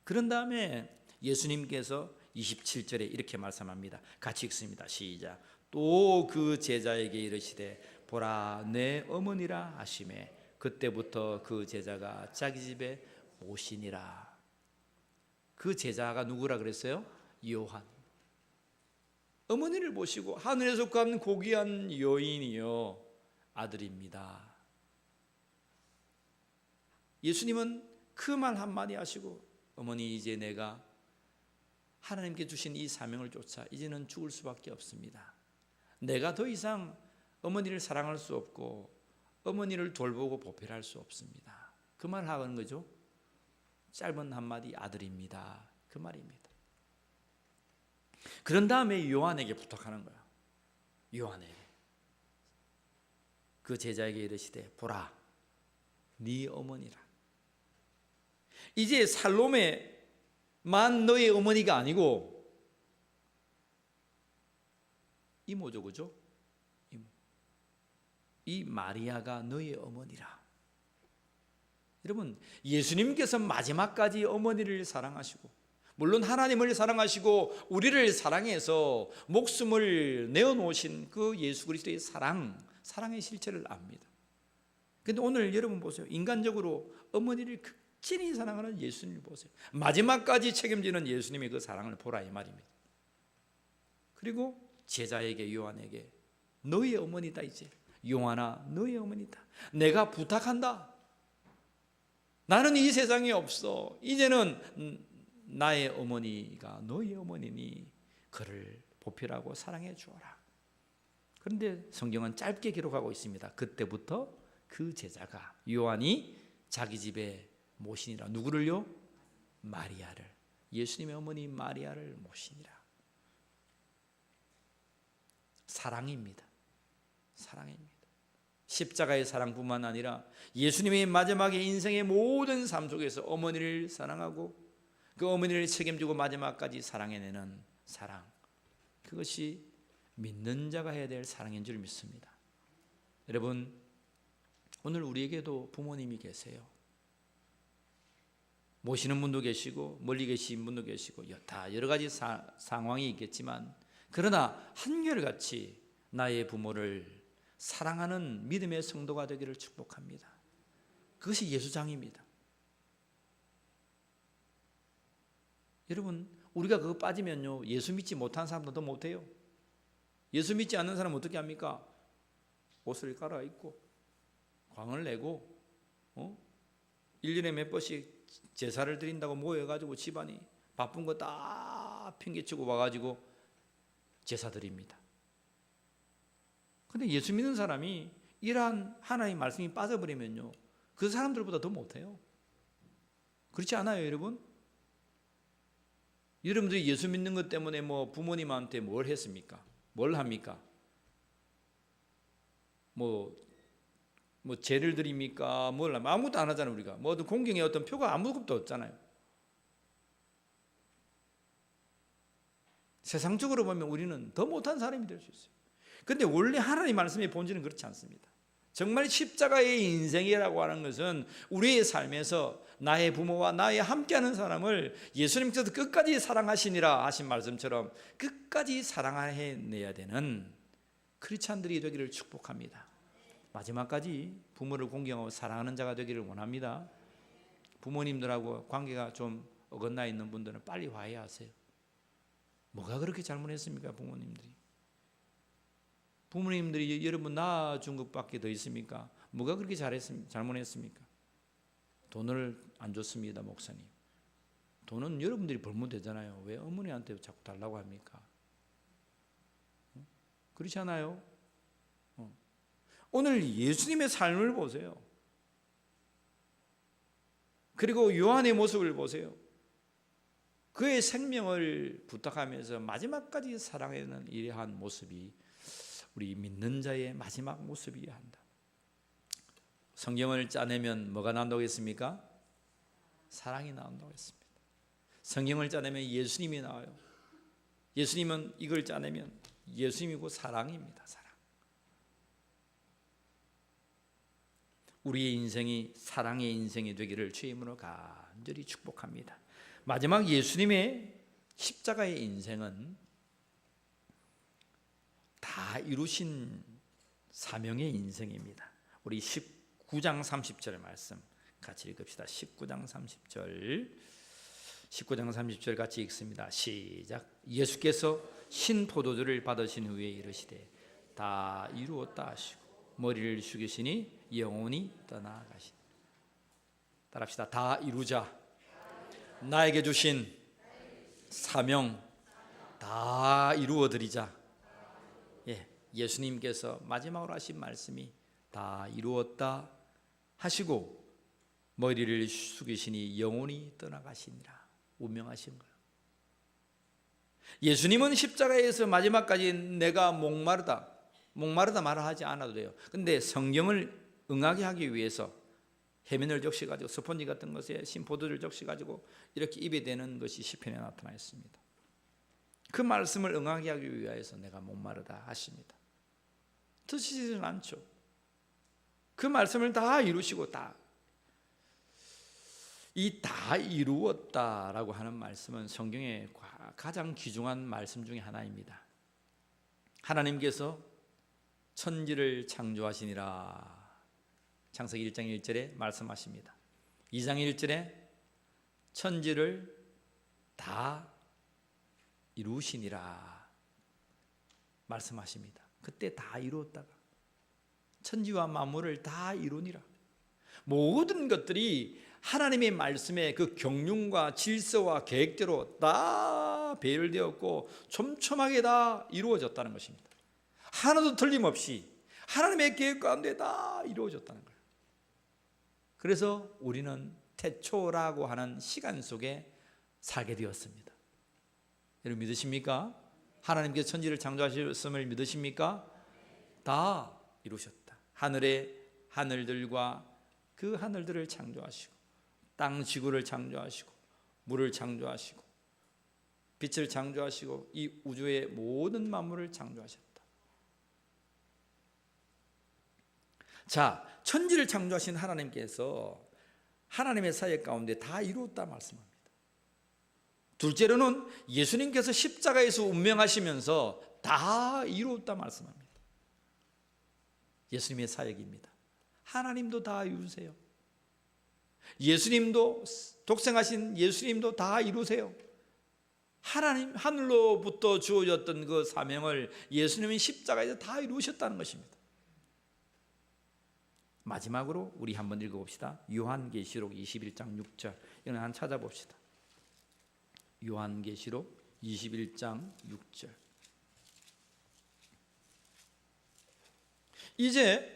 그런 다음에 예수님께서 27절에 이렇게 말씀합니다. 같이 읽습니다. 시작. 또 그 제자에게 이르시되 보라 내 어머니라 하시매 그때부터 그 제자가 자기 집에 모시니라. 그 제자가 누구라 그랬어요? 요한. 어머니를 모시고 하늘에 속한 고귀한 여인이요, 아들입니다. 예수님은 그 말 한마디 하시고 어머니, 이제 내가 하나님께 주신 이 사명을 쫓아 이제는 죽을 수밖에 없습니다. 내가 더 이상 어머니를 사랑할 수 없고 어머니를 돌보고 보필할 수 없습니다. 그 말을 하는 거죠. 짧은 한마디, 아들입니다. 그 말입니다. 그런 다음에 요한에게 부탁하는 거야. 요한에게. 그 제자에게 이르시되 보라 네 어머니라. 이제 살로메만 너의 어머니가 아니고 이모죠, 그죠? 이모. 이 마리아가 너의 어머니라. 여러분, 예수님께서 마지막까지 어머니를 사랑하시고, 물론 하나님을 사랑하시고 우리를 사랑해서 목숨을 내어놓으신 그 예수 그리스도의 사랑의 실체를 압니다. 그런데 오늘 여러분 보세요. 인간적으로 어머니를 극진히 사랑하는 예수님을 보세요. 마지막까지 책임지는 예수님의 그 사랑을 보라, 이 말입니다. 그리고 제자에게, 요한에게 너의 어머니다. 이제 요한아, 너의 어머니다. 내가 부탁한다. 나는 이 세상에 없어. 이제는 나의 어머니가 너의 어머니니 그를 보필하고 사랑해 주어라. 그런데 성경은 짧게 기록하고 있습니다. 그때부터 그 제자가, 요한이 자기 집에 모시니라. 누구를요? 마리아를. 예수님의 어머니 마리아를 모시니라. 사랑입니다. 사랑입니다. 십자가의 사랑뿐만 아니라 예수님의 마지막의 인생의 모든 삶 속에서 어머니를 사랑하고 그 어머니를 책임지고 마지막까지 사랑해내는 사랑, 그것이 믿는 자가 해야 될 사랑인 줄 믿습니다. 여러분, 오늘 우리에게도 부모님이 계세요. 모시는 분도 계시고 멀리 계신 분도 계시고 다 여러 가지 상황이 있겠지만, 그러나 한결같이 나의 부모를 사랑하는 믿음의 성도가 되기를 축복합니다. 그것이 예수장입니다. 여러분, 우리가 그거 빠지면요, 예수 믿지 못한 사람도 못해요. 예수 믿지 않는 사람은 어떻게 합니까? 옷을 갈아입고 광을 내고 1년에 몇 번씩 제사를 드린다고 모여가지고 집안이 바쁜 거 다 핑계치고 와가지고 제사 드립니다. 근데 예수 믿는 사람이 이러한 하나님의 말씀이 빠져버리면요, 그 사람들보다 더 못해요. 그렇지 않아요, 여러분? 여러분들이 예수 믿는 것 때문에 뭐 부모님한테 뭘 했습니까? 뭘 합니까? 뭐 제를 드립니까? 뭘 하면 아무것도 안 하잖아요. 우리가 뭐 어떤 공경의 어떤 표가 아무것도 없잖아요. 세상적으로 보면 우리는 더 못한 사람이 될 수 있어요. 그런데 원래 하나님 말씀의 본질은 그렇지 않습니다. 정말 십자가의 인생이라고 하는 것은 우리의 삶에서 나의 부모와 나의 함께하는 사람을 예수님께서 끝까지 사랑하시니라 하신 말씀처럼 끝까지 사랑해내야 되는 크리스찬들이 되기를 축복합니다. 마지막까지 부모를 공경하고 사랑하는 자가 되기를 원합니다. 부모님들하고 관계가 좀 어긋나 있는 분들은 빨리 화해하세요. 뭐가 그렇게 잘못했습니까? 부모님들이 여러분 낳아준 것밖에 더 있습니까? 뭐가 그렇게 잘못했습니까? 돈을 안 줬습니다, 목사님. 돈은 여러분들이 벌면 되잖아요. 왜 어머니한테 자꾸 달라고 합니까? 그렇지 않아요? 오늘 예수님의 삶을 보세요. 그리고 요한의 모습을 보세요. 그의 생명을 부탁하면서 마지막까지 사랑하는 이러한 모습이 우리 믿는 자의 마지막 모습이어야 한다. 성경을 짜내면 뭐가 나온다고 했습니까? 사랑이 나온다고 했습니다. 성경을 짜내면 예수님이 나와요. 예수님은 이걸 짜내면 예수님이고 사랑입니다. 사랑. 우리의 인생이 사랑의 인생이 되기를 주의 이름으로 간절히 축복합니다. 마지막 예수님의 십자가의 인생은 다 이루신 사명의 인생입니다. 우리 19장 30절 말씀 같이 읽읍시다. 19장 30절 같이 읽습니다. 시작. 예수께서 신 포도주를 받으신 후에 이르시되 다 이루었다 하시고 머리를 숙이시니 영원히 떠나가시니. 따라합시다. 다 이루자. 나에게 주신 사명 다 이루어드리자. 예수님께서 마지막으로 하신 말씀이 다 이루었다 하시고 머리를 숙이시니 영원히 떠나가시니라. 운명하신 거예요. 예수님은 십자가에서 마지막까지 내가 목마르다 말을 하지 않아도 돼요. 근데 성경을 응하게 하기 위해서 해면을 적셔가지고 스펀지 같은 것에 신포도를 적셔가지고 이렇게 입에 대는 것이 시편에 나타나 있습니다. 그 말씀을 응하게 하기 위해서 내가 목마르다 하십니다. 드시지는 않죠. 그 말씀을 다 이루시고 다 이루었다라고 하는 말씀은 성경의 가장 귀중한 말씀 중에 하나입니다. 하나님께서 천지를 창조하시니라. 창세기 1장 1절에 말씀하십니다. 2장 1절에 천지를 다 이루시니라 말씀하십니다. 그때 다 이루었다가 천지와 만물을 다 이루니라. 모든 것들이 하나님의 말씀의 그 경륜과 질서와 계획대로 다 배열되었고 촘촘하게 다 이루어졌다는 것입니다. 하나도 틀림없이 하나님의 계획 가운데 다 이루어졌다는 거예요. 그래서 우리는 태초라고 하는 시간 속에 살게 되었습니다. 여러분 믿으십니까? 하나님께서 천지를 창조하셨음을 믿으십니까? 다 이루셨다. 하늘의 하늘들과 그 하늘들을 창조하시고 땅 지구를 창조하시고 물을 창조하시고 빛을 창조하시고 이 우주의 모든 만물을 창조하셨다. 자, 천지를 창조하신 하나님께서 하나님의 사역 가운데 다 이루었다 말씀합니다. 둘째로는 예수님께서 십자가에서 운명하시면서 다 이루었다 말씀합니다. 예수님의 사역입니다. 하나님도 다 이루세요. 예수님도 독생하신 예수님도 다 이루세요. 하나님 하늘로부터 주어졌던 그 사명을 예수님이 십자가에서 다 이루셨다는 것입니다. 마지막으로 우리 한번 읽어봅시다. 요한계시록 21장 6절. 이건 한번 찾아봅시다. 요한계시록 21장 6절. 이제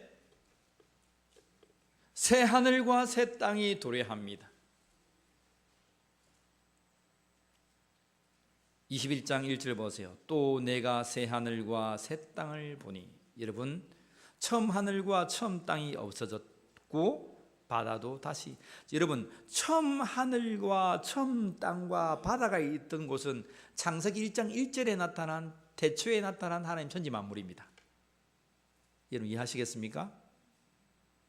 새 하늘과 새 땅이 도래합니다. 21장 1절 보세요. 또 내가 새 하늘과 새 땅을 보니. 여러분 처음 하늘과 처음 땅이 없어졌고 바다도 다시. 여러분 처음 하늘과 처음 땅과 바다가 있던 곳은 창세기 1장 1절에 나타난 태초에 나타난 하나님 천지 만물입니다. 여러분 이해하시겠습니까?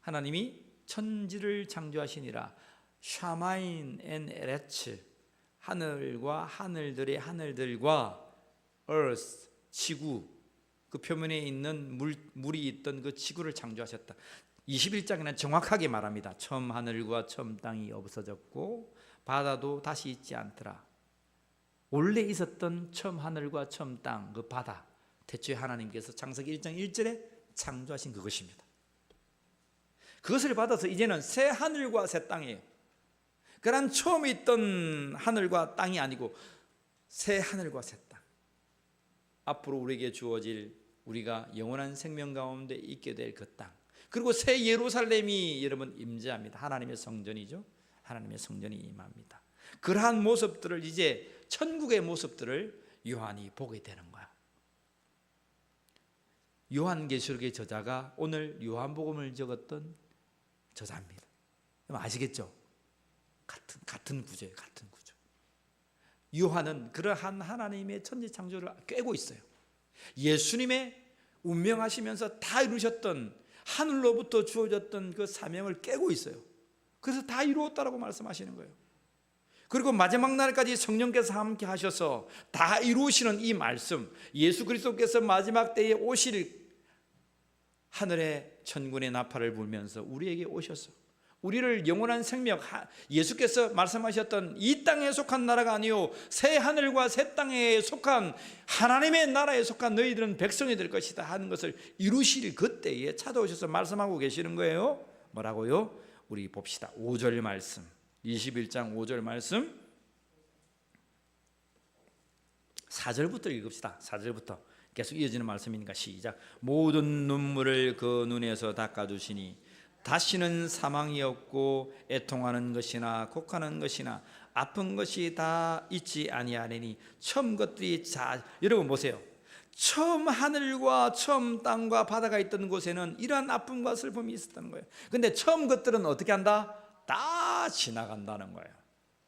하나님이 천지를 창조하시니라. 샤마인 앤 에레츠, 하늘과 하늘들의 하늘들과 earth, 지구, 그 표면에 있는 물이 있던 그 지구를 창조하셨다. 21장에는 정확하게 말합니다. 처음 하늘과 처음 땅이 없어졌고 바다도 다시 있지 않더라. 원래 있었던 처음 하늘과 처음 땅, 그 바다, 태초에 하나님께서 창세기 1장 1절에 창조하신 그것입니다. 그것을 받아서 이제는 새 하늘과 새 땅이에요. 그런 처음 있던 하늘과 땅이 아니고 새 하늘과 새 땅, 앞으로 우리에게 주어질 우리가 영원한 생명 가운데 있게 될 그 땅, 그리고 새 예루살렘이 여러분 임재합니다. 하나님의 성전이죠. 하나님의 성전이 임합니다. 그러한 모습들을, 이제 천국의 모습들을 요한이 보게 되는 거야. 요한계시록의 저자가 오늘 요한복음을 적었던 저자입니다. 아시겠죠? 같은 구조예요. 같은 구조. 요한은 그러한 하나님의 천지창조를 꿰고 있어요. 예수님의 운명하시면서 다 이루셨던, 하늘로부터 주어졌던 그 사명을 깨고 있어요. 그래서 다 이루었다라고 말씀하시는 거예요. 그리고 마지막 날까지 성령께서 함께 하셔서 다 이루시는 이 말씀, 예수 그리스도께서 마지막 때에 오실 하늘의 천군의 나팔을 불면서 우리에게 오셔서 우리를 영원한 생명, 예수께서 말씀하셨던 이 땅에 속한 나라가 아니요 새 하늘과 새 땅에 속한 하나님의 나라에 속한 너희들은 백성이 될 것이다 하는 것을 이루실 그때에 찾아오셔서 말씀하고 계시는 거예요. 뭐라고요? 우리 봅시다. 5절 말씀, 21장 5절 말씀, 4절부터 읽읍시다. 4절부터 계속 이어지는 말씀이니까 시작. 모든 눈물을 그 눈에서 닦아주시니 다시는 사망이 없고 애통하는 것이나 곡하는 것이나 아픈 것이 다 있지 아니하리니 처음 것들이 여러분 보세요. 처음 하늘과 처음 땅과 바다가 있던 곳에는 이러한 아픔과 슬픔이 있었다는 거예요. 근데 처음 것들은 어떻게 한다? 다 지나간다는 거예요.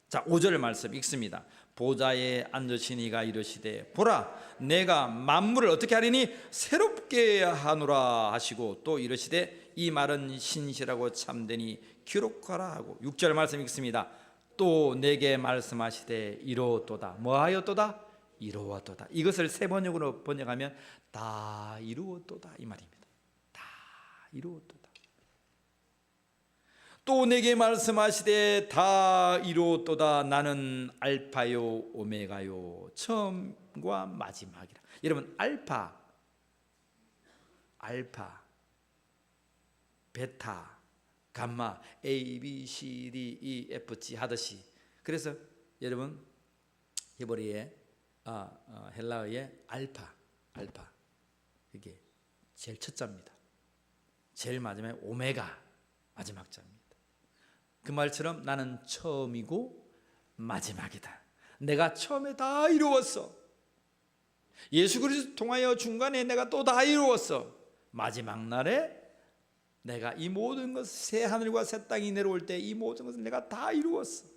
자, 5절 말씀 읽습니다. 보좌에 앉으신 이가 이르시되 보라 내가 만물을 어떻게 하리니 새롭게 하노라 하시고 또 이르시되 이 말은 신실하고 참되니 기록하라 하고 6절 말씀 읽습니다. 또 내게 말씀하시되 이루었도다. 뭐하였도다? 이루었도다. 이것을 세 번역으로 번역하면 다 이루었도다 이 말입니다. 다 이루었도다. 또 내게 말씀하시되 다 이루었도다. 나는 알파요 오메가요 처음과 마지막이라. 여러분 알파, 베타, 감마, A, B, C, D, E, F, G 하듯이. 그래서 여러분 히브리의 헬라어의 알파 이게 제일 첫 자입니다. 제일 마지막에 오메가 마지막 자입니다. 그 말처럼 나는 처음이고 마지막이다. 내가 처음에 다 이루었어. 예수 그리스도 통하여 중간에 내가 또 다 이루었어. 마지막 날에 내가 이 모든 것, 새 하늘과 새 땅이 내려올 때 이 모든 것을 내가 다 이루었어.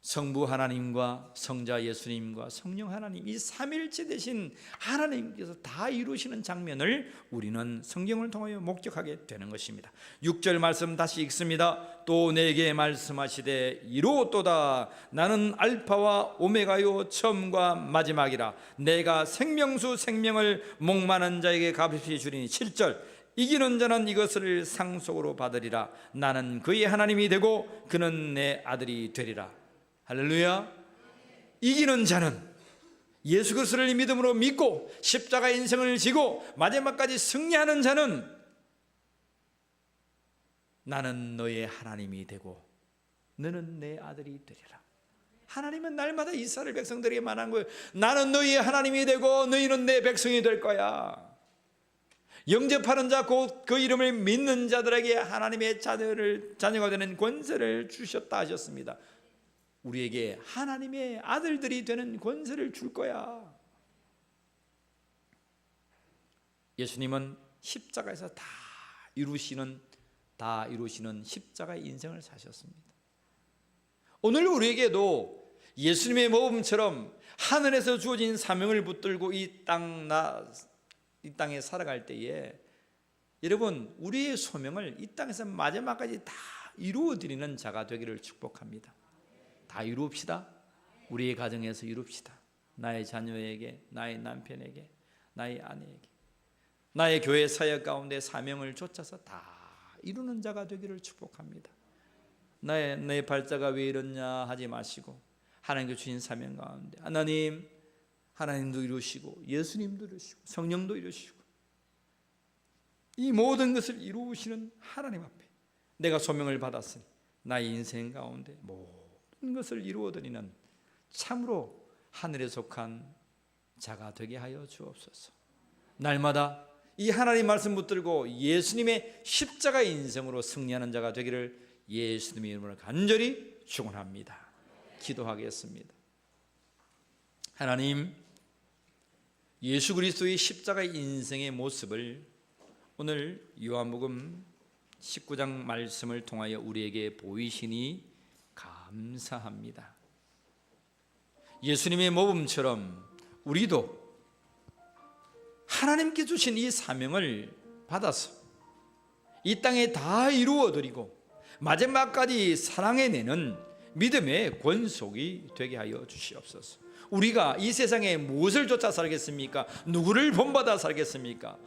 성부 하나님과 성자 예수님과 성령 하나님, 이 삼일체 되신 하나님께서 다 이루시는 장면을 우리는 성경을 통하여 목격하게 되는 것입니다. 6절 말씀 다시 읽습니다. 또 내게 말씀하시되 이루었도다. 나는 알파와 오메가요 처음과 마지막이라. 내가 생명수 생명을 목마른 자에게 값없이 주리니. 7절 이기는 자는 이것을 상속으로 받으리라. 나는 그의 하나님이 되고 그는 내 아들이 되리라. 할렐루야. 이기는 자는 예수 그리스도를 믿음으로 믿고 십자가 인생을 지고 마지막까지 승리하는 자는 나는 너의 하나님이 되고 너는 내 아들이 되리라. 하나님은 날마다 이스라엘 백성들에게 말한 거예요. 나는 너희의 하나님이 되고 너희는 내 백성이 될 거야. 영접하는 자 곧 그 이름을 믿는 자들에게 하나님의 자녀가 되는 권세를 주셨다 하셨습니다. 우리에게 하나님의 아들들이 되는 권세를 줄 거야. 예수님은 십자가에서 다 이루시는 십자가의 인생을 사셨습니다. 오늘 우리에게도 예수님의 모범처럼 하늘에서 주어진 사명을 붙들고 이 땅에 살아갈 때에 여러분 우리의 소명을 이 땅에서 마지막까지 다 이루어드리는 자가 되기를 축복합니다. 다 이루읍시다. 우리의 가정에서 이룹시다. 나의 자녀에게, 나의 남편에게, 나의 아내에게, 나의 교회 사역 가운데 사명을 쫓아서 다 이루는 자가 되기를 축복합니다. 내 발자가 왜 이렇냐 하지 마시고 하나님께 주신 사명 가운데 하나님도 이루시고 예수님도 이루시고 성령도 이루시고 이 모든 것을 이루시는 하나님 앞에 내가 소명을 받았으니 나의 인생 가운데 모든 것을 이루어드리는 참으로 하늘에 속한 자가 되게 하여 주옵소서. 날마다 이 하나님 말씀 붙들고 예수님의 십자가의 인생으로 승리하는 자가 되기를 예수님의 이름으로 간절히 축원합니다. 기도하겠습니다. 하나님, 예수 그리스도의 십자가의 인생의 모습을 오늘 요한복음 19장 말씀을 통하여 우리에게 보이시니 감사합니다. 예수님의 모범처럼 우리도 하나님께 주신 이 사명을 받아서 이 땅에 다 이루어드리고 마지막까지 사랑해내는 믿음의 권속이 되게 하여 주시옵소서. 우리가 이 세상에 무엇을 쫓아 살겠습니까? 누구를 본받아 살겠습니까?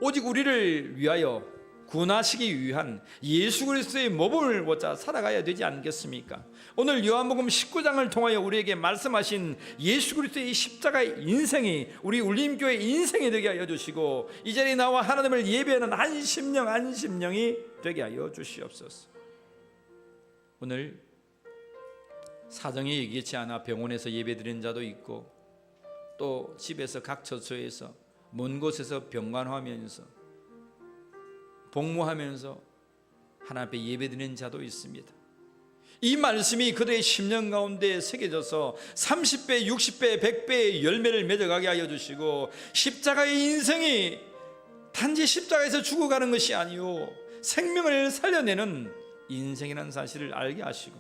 오직 우리를 위하여 구원하시기 위한 예수 그리스도의 모범을 보자 살아가야 되지 않겠습니까? 오늘 요한복음 19장을 통하여 우리에게 말씀하신 예수 그리스도의 십자가의 인생이 우리 울림교회 인생이 되게 하여 주시고 이 자리에 나와 하나님을 예배하는 한 심령이 되게 하여 주시옵소서. 오늘 사정이 예기치 않아 병원에서 예배드리는 자도 있고 또 집에서 각 처소에서 먼 곳에서 병간하면서 복무하면서 하나님 앞에 예배드리는 자도 있습니다. 이 말씀이 그들의 심령 가운데 새겨져서 30배, 60배, 100배의 열매를 맺어가게 하여 주시고 십자가의 인생이 단지 십자가에서 죽어가는 것이 아니요 생명을 살려내는 인생이라는 사실을 알게 하시고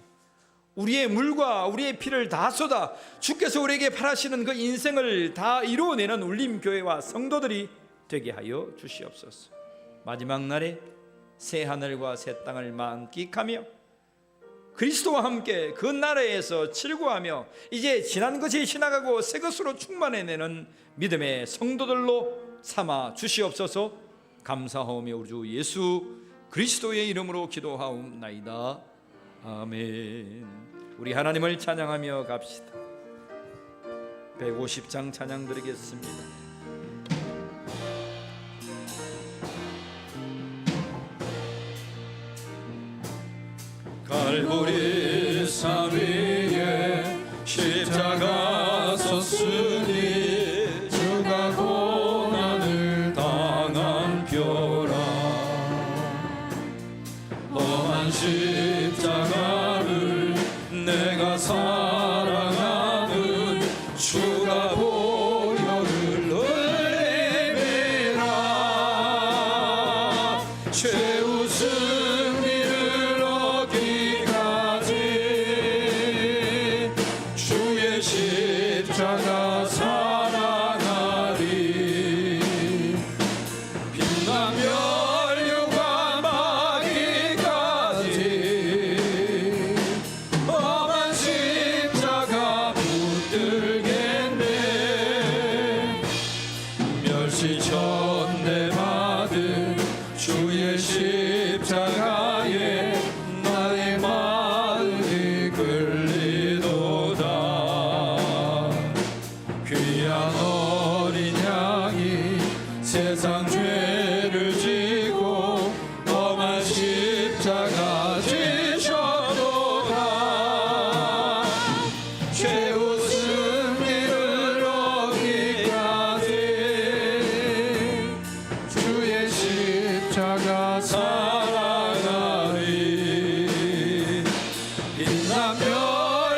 우리의 물과 우리의 피를 다 쏟아 주께서 우리에게 바라시는 그 인생을 다 이루어내는 울림교회와 성도들이 되게 하여 주시옵소서. 마지막 날에 새 하늘과 새 땅을 만끽하며 그리스도와 함께 그 나라에서 즐거워하며 이제 지난 것이 지나가고 새 것으로 충만해내는 믿음의 성도들로 삼아 주시옵소서. 감사하오며 우리 주 예수 그리스도의 이름으로 기도하옵나이다. 아멘. 우리 하나님을 찬양하며 갑시다. 150장 찬양 드리겠습니다. 갈보리 산 위에 십자가 섰으니 주가 고난을 당한 뼈라 험한 십자가를 내가 사랑하는 주가 보혈을 흘리리라 최후 승리를 얻기까지 주의 십자가 사랑하리 빛나며 멸류관 마기까지 험한 십자가 붙들겠네 멸시 천대 받은 주의 십자가에 나의 마음이 끌리도다 귀한 어린 양이 세상 죄를 지고 험한 십자가 지셔도다 최후 승리를 얻기까지 주의 십자가 사랑하리 빛나며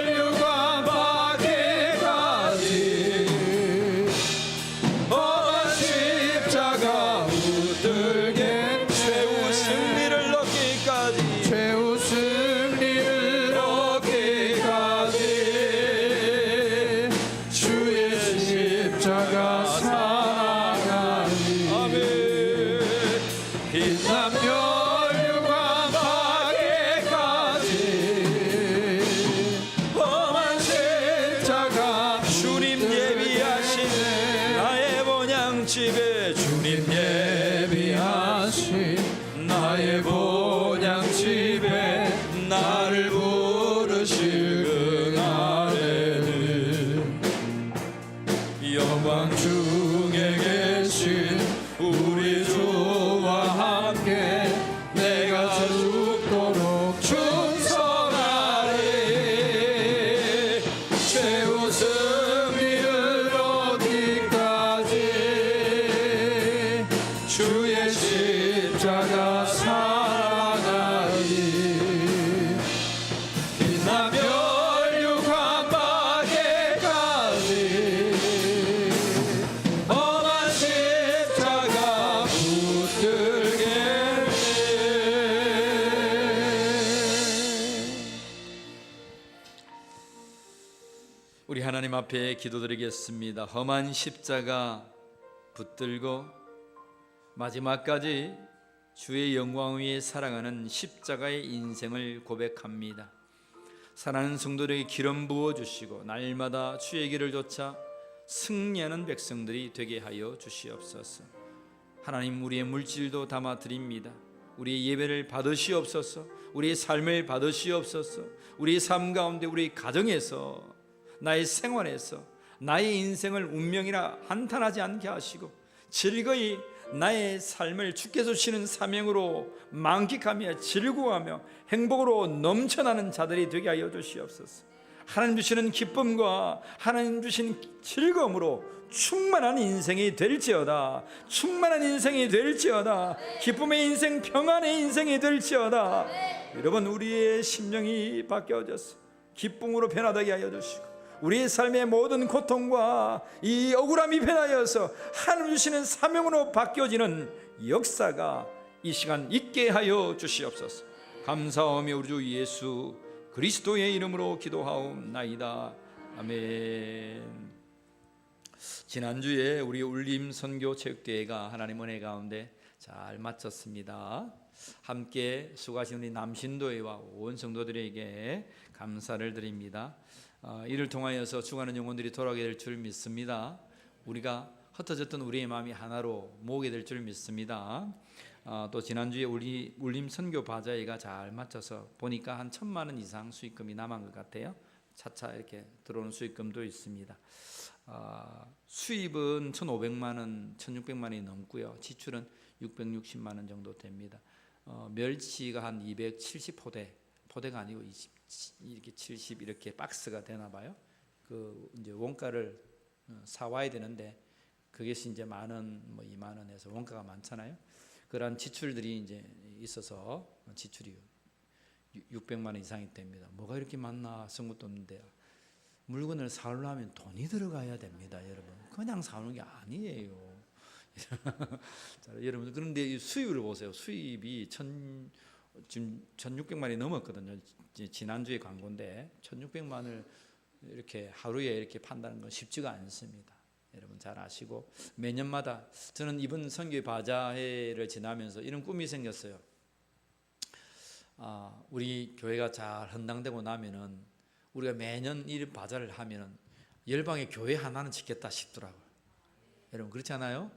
멸류관 받기까지 험한 십자가 붙들게 최후 승리를 얻기까지 최후 승리를 얻기까지 주의 십자가 사랑하리 아멘 빛나며 멸류관 받기까지 험한 십자가 주님 예배 나의 본향집에 나를 부르실 그날에는 영광 중에 계신 우리 주와 함께 내가 죽도록 충성하리. 제 웃음 이르러기까지 주의 십자가 사랑하리. 빛나 멸류관 밖에까지 험한 십자가 붙들게. 우리 하나님 앞에 기도드리겠습니다. 험한 십자가 붙들고 마지막까지 주의 영광 위에 살아가는 십자가의 인생을 고백합니다. 사랑하는 성도들에게 기름 부어주시고 날마다 주의 길을 쫓아 승리하는 백성들이 되게 하여 주시옵소서. 하나님, 우리의 물질도 담아드립니다. 우리의 예배를 받으시옵소서. 우리의 삶을 받으시옵소서. 우리의 삶 가운데, 우리 가정에서, 나의 생활에서 나의 인생을 운명이라 한탄하지 않게 하시고 즐거이 나의 삶을 주께서 주시는 사명으로 만끽하며 즐거워하며 행복으로 넘쳐나는 자들이 되게 하여 주시옵소서. 하나님 주시는 기쁨과 하나님 주신 즐거움으로 충만한 인생이 될지어다. 충만한 인생이 될지어다. 기쁨의 인생, 평안의 인생이 될지어다. 여러분, 우리의 심령이 바뀌어져서 기쁨으로 변화되게 하여 주시고 우리의 삶의 모든 고통과 이 억울함이 변하여서 하나님 주시는 사명으로 바뀌어지는 역사가 이 시간 있게 하여 주시옵소서. 감사하며 우리 주 예수 그리스도의 이름으로 기도하옵나이다. 아멘. 지난주에 우리 울림 선교 체육대회가 하나님 은혜 가운데 잘 마쳤습니다. 함께 수고하신 우리 남신도회와 온 성도들에게 감사를 드립니다. 이를 통하여서 죽어가는 영혼들이 돌아오게 될 줄 믿습니다. 우리가 흩어졌던 우리의 마음이 하나로 모으게 될 줄 믿습니다. 또 지난주에 우리 울림 선교 바자회가 잘 맞춰서 보니까 한 1,000만 원 이상 수익금이 남은 것 같아요. 차차 이렇게 들어오는 수익금도 있습니다. 수입은 1,500만 원, 1,600만 원이 넘고요. 지출은 660만 원 정도 됩니다. 멸치가 한 270포대, 포대가 아니고 이렇게 70 이렇게 박스가 되나 봐요. 그 이제 원가를 사와야 되는데 그것이 이제 10,000원, 뭐 20,000원 해서 원가가 많잖아요. 그런 지출들이 이제 있어서 지출이 600만 원 이상이 됩니다. 뭐가 이렇게 많나 성것도 없는데 물건을 사려면 돈이 들어가야 됩니다, 여러분. 그냥 사는 게 아니에요. 자, 여러분, 그런데 이 수입을 보세요. 수입이 지금 1,600만 원이 넘었거든요. 지난주에 광고인데 1,600만 원을 이렇게 하루에 이렇게 판다는 건 쉽지가 않습니다. 여러분 잘 아시고, 매년마다 저는 이번 선교의 바자회를 지나면서 이런 꿈이 생겼어요. 우리 교회가 잘 헌당되고 나면은 우리가 매년 이 바자를 하면은 열방의 교회 하나는 짓겠다 싶더라고요. 여러분 그렇지 않아요?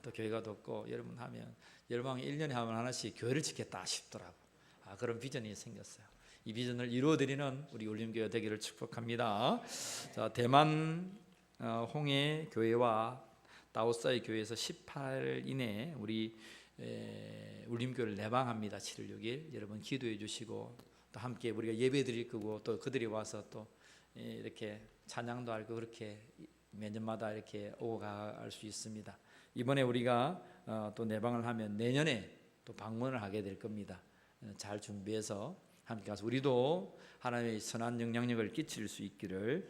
또 교회가 덥고 여러분 하면 열방이 1년에 하면 하나씩 교회를 짓겠다 싶더라고요. 그런 비전이 생겼어요. 이 비전을 이루어드리는 우리 울림교회 되기를 축복합니다. 자, 대만 홍해 교회와 다오사이 교회에서 18일 이내에 우리 울림교회를 내방합니다. 7월 6일 여러분 기도해 주시고 또 함께 우리가 예배 드릴 거고 또 그들이 와서 또 이렇게 찬양도 하고 그렇게 매년마다 이렇게 오고 갈 수 있습니다. 이번에 우리가 또 내방을 하면 내년에 또 방문을 하게 될 겁니다. 잘 준비해서 함께 가서 우리도 하나님의 선한 영향력을 끼칠 수 있기를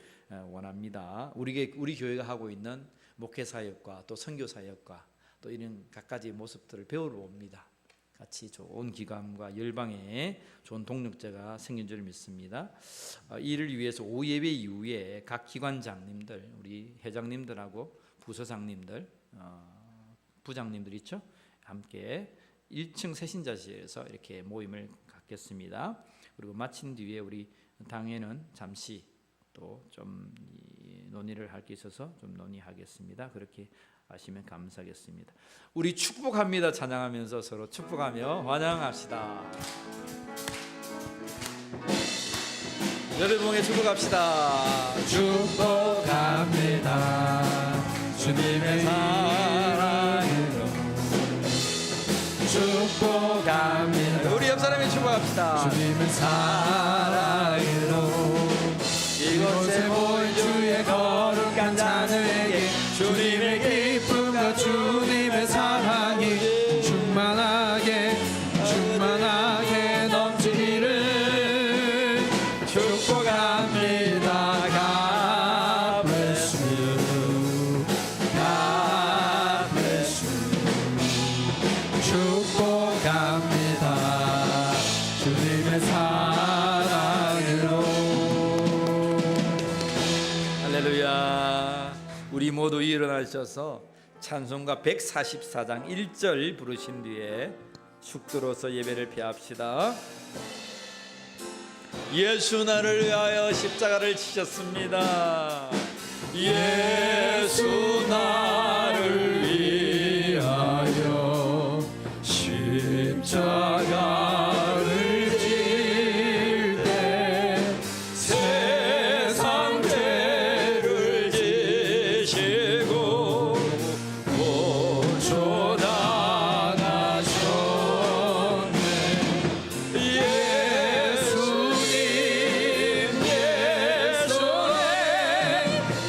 원합니다. 우리 교회가 하고 있는 목회 사역과 또 선교 사역과 또 이런 각가지 모습들을 배우러 옵니다. 같이 좋은 기감과 열방에 좋은 동력자가 생긴 줄 믿습니다. 이를 위해서 오후 예배 이후에 각 기관장님들, 우리 회장님들하고 부서장님들, 부장님들 있죠? 함께 1층 새신자실에서 이렇게 모임을 갖겠습니다. 그리고 마친 뒤에 우리 당회는 잠시 또 좀 논의를 할 게 있어서 좀 논의하겠습니다. 그렇게 하시면 감사하겠습니다. 우리 축복합니다 찬양하면서 서로 축복하며 환영합시다. 여러분에게 축복합시다. 축복합니다. 주님의 사랑으로 축복합니다. 우리 옆 사람이 축복합시다. 주님의 사랑으로 이곳에 모인 주의 거룩한 자들에게 주님의 기쁨과 주님의 사랑이 충만하게 넘치기를 축복합니다. God bless you. God bless you. 축복합니다. 주님의 사랑으로. 할렐루야. 우리 모두 일어나셔서 찬송가 144장 1절 부르신 뒤에 축도로서 예배를 피합시다. 예수 나를 위하여 십자가를 지셨습니다. 예수 나를 위하여 십자가를 질 때 세상 죄를 지시고 고쳐나가셨네.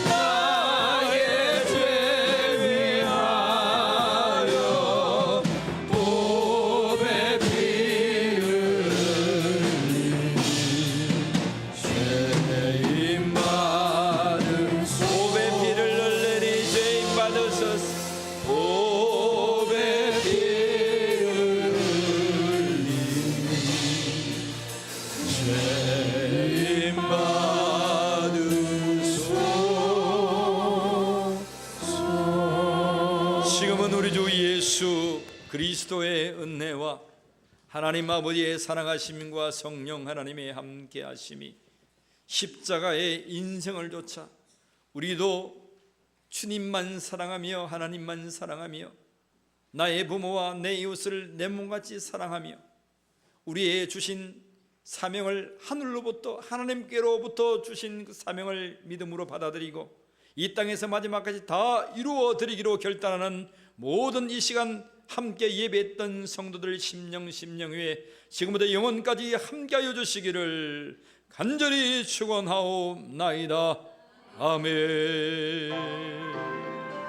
나의 죄 위하여 보배 피 흘리니 죄인 받은 보배 피를 흘리니 죄인 받으소서. 보배 피 흘리니 죄인 받으소서. 지금은 우리 주 예수 그리스도의 은혜와 하나님 아버지의 사랑하심과 성령 하나님의 함께하심이 십자가의 인생을 좇아 우리도 주님만 사랑하며 하나님만 사랑하며 나의 부모와 내 이웃을 내 몸같이 사랑하며 우리의 주신 사명을 하늘로부터 하나님께로부터 주신 그 사명을 믿음으로 받아들이고 이 땅에서 마지막까지 다 이루어 드리기로 결단하는 모든 이 시간 함께 예배했던 성도들 심령 위에 지금부터 영원까지 함께하여 주시기를 간절히 축원하옵나이다. 아멘.